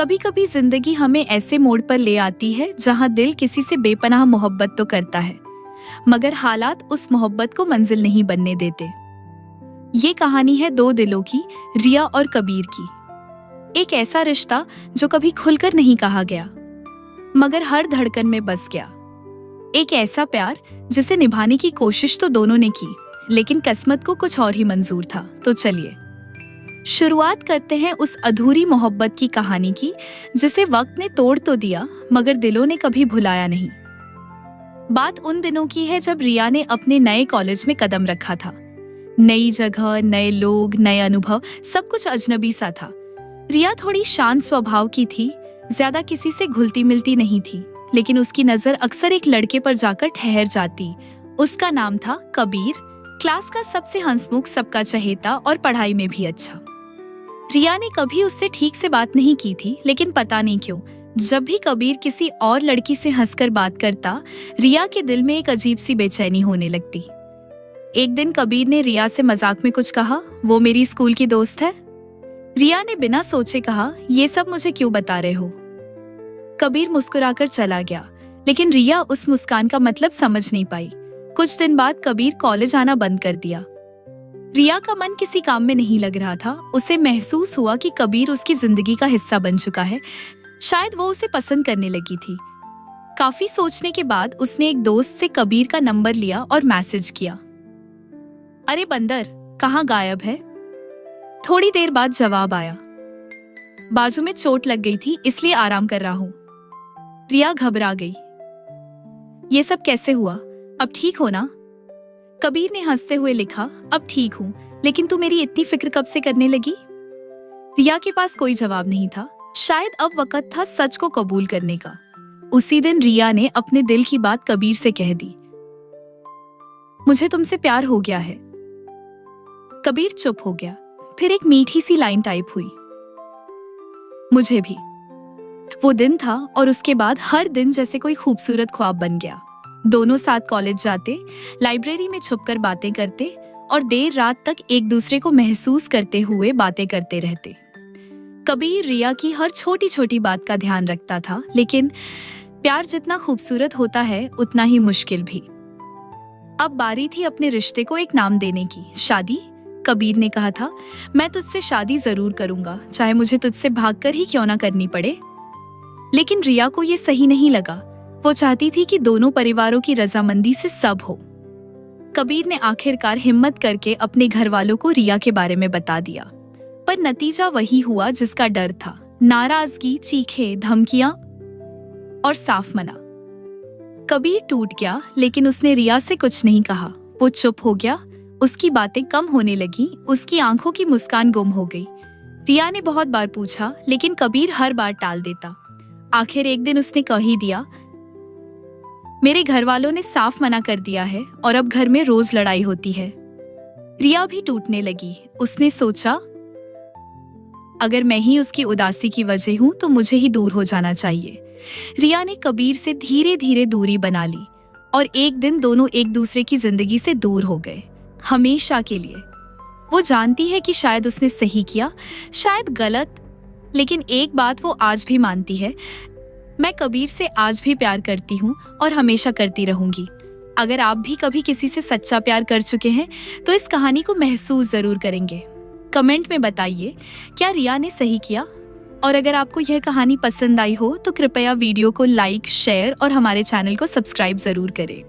कभी कभी जिंदगी हमें ऐसे मोड़ पर ले आती है जहां दिल किसी से बेपनाह मोहब्बत तो करता है, मगर हालात उस मोहब्बत को मंजिल नहीं बनने देते। ये कहानी है दो दिलों की, रिया और कबीर की। एक ऐसा रिश्ता जो कभी खुलकर नहीं कहा गया, मगर हर धड़कन में बस गया। एक ऐसा प्यार जिसे निभाने की कोशिश तो दोनों ने की, लेकिन किस्मत को कुछ और ही मंजूर था। तो चलिए शुरुआत करते हैं उस अधूरी मोहब्बत की कहानी की, जिसे वक्त ने तोड़ तो दिया मगर दिलों ने कभी भुलाया नहीं। बात उन दिनों की है जब रिया ने अपने नए कॉलेज में कदम रखा था। नई जगह, नए लोग, नए अनुभव, सब कुछ अजनबी सा था। रिया थोड़ी शांत स्वभाव की थी, ज्यादा किसी से घुलती मिलती नहीं थी, लेकिन उसकी नजर अक्सर एक लड़के पर जाकर ठहर जाती। उसका नाम था कबीर, क्लास का सबसे हंसमुख, सबका चहेता और पढ़ाई में भी अच्छा। रिया ने कभी उससे ठीक से बात नहीं की थी, लेकिन पता नहीं क्यों जब भी कबीर किसी और लड़की से हंसकर बात करता, रिया के दिल में एक अजीब सी बेचैनी होने लगती। एक दिन कबीर ने रिया से मजाक में कुछ कहा, वो मेरी स्कूल की दोस्त है। रिया ने बिना सोचे कहा, ये सब मुझे क्यों बता रहे हो। कबीर मुस्कुराकर चला गया, लेकिन रिया उस मुस्कान का मतलब समझ नहीं पाई। कुछ दिन बाद कबीर कॉलेज आना बंद कर दिया। रिया का मन किसी काम में नहीं लग रहा था। उसे महसूस हुआ कि कबीर उसकी जिंदगी का हिस्सा बन चुका है। शायद वो उसे पसंद करने लगी थी। काफी सोचने के बाद उसने एक दोस्त से कबीर का नंबर लिया और मैसेज किया, अरे बंदर, कहाँ गायब है। थोड़ी देर बाद जवाब आया, बाजू में चोट लग गई थी इसलिए आराम कर रहा हूँ। रिया घबरा गई, ये सब कैसे हुआ, अब ठीक हो ना। कबीर ने हंसते हुए लिखा, अब ठीक हूँ, लेकिन तू मेरी इतनी फिक्र कब से करने लगी। रिया के पास कोई जवाब नहीं था। शायद अब वक्त था सच को कबूल करने का। उसी दिन रिया ने अपने दिल की बात कबीर से कह दी, मुझे तुमसे प्यार हो गया है। कबीर चुप हो गया, फिर एक मीठी सी लाइन टाइप हुई, मुझे भी। वो दिन था और उसके बाद हर दिन जैसे कोई खूबसूरत ख्वाब बन गया। दोनों साथ कॉलेज जाते, लाइब्रेरी में छुपकर बातें करते और देर रात तक एक दूसरे को महसूस करते हुए बातें करते रहते। कबीर रिया की हर छोटी छोटी बात का ध्यान रखता था, लेकिन प्यार जितना खूबसूरत होता है उतना ही मुश्किल भी। अब बारी थी अपने रिश्ते को एक नाम देने की, शादी। कबीर ने कहा था, मैं तुझसे शादी जरूर करूंगा, चाहे मुझे तुझसे भागकर ही क्यों ना करनी पड़े। लेकिन रिया को ये सही नहीं लगा। वो चाहती थी कि दोनों परिवारों की रजामंदी से सब हो। कबीर ने आखिरकार हिम्मत करके अपने घर वालों को रिया के बारे में बता दिया, पर नतीजा वही हुआ जिसका डर था। नाराजगी, चीखे, धमकियां और साफ मना। कबीर टूट गया, लेकिन उसने रिया से कुछ नहीं कहा। वो चुप हो गया, उसकी बातें कम होने लगी, उसकी आंखों की मुस्कान गुम हो गई। रिया ने बहुत बार पूछा, लेकिन कबीर हर बार टाल देता। आखिर एक दिन उसने कह ही दिया, मेरे घर वालों ने साफ मना कर दिया है और अब घर में रोज लड़ाई होती है। रिया भी टूटने लगी। उसने सोचा, अगर मैं ही उसकी उदासी की वजह हूं तो मुझे ही दूर हो जाना चाहिए। रिया ने कबीर से धीरे धीरे दूरी बना ली और एक दिन दोनों एक दूसरे की जिंदगी से दूर हो गए, हमेशा के लिए। वो जानती है कि शायद उसने सही किया, शायद गलत, लेकिन एक बात वो आज भी मानती है, मैं कबीर से आज भी प्यार करती हूँ और हमेशा करती रहूंगी। अगर आप भी कभी किसी से सच्चा प्यार कर चुके हैं तो इस कहानी को महसूस जरूर करेंगे। कमेंट में बताइए, क्या रिया ने सही किया। और अगर आपको यह कहानी पसंद आई हो तो कृपया वीडियो को लाइक, शेयर और हमारे चैनल को सब्सक्राइब जरूर करें।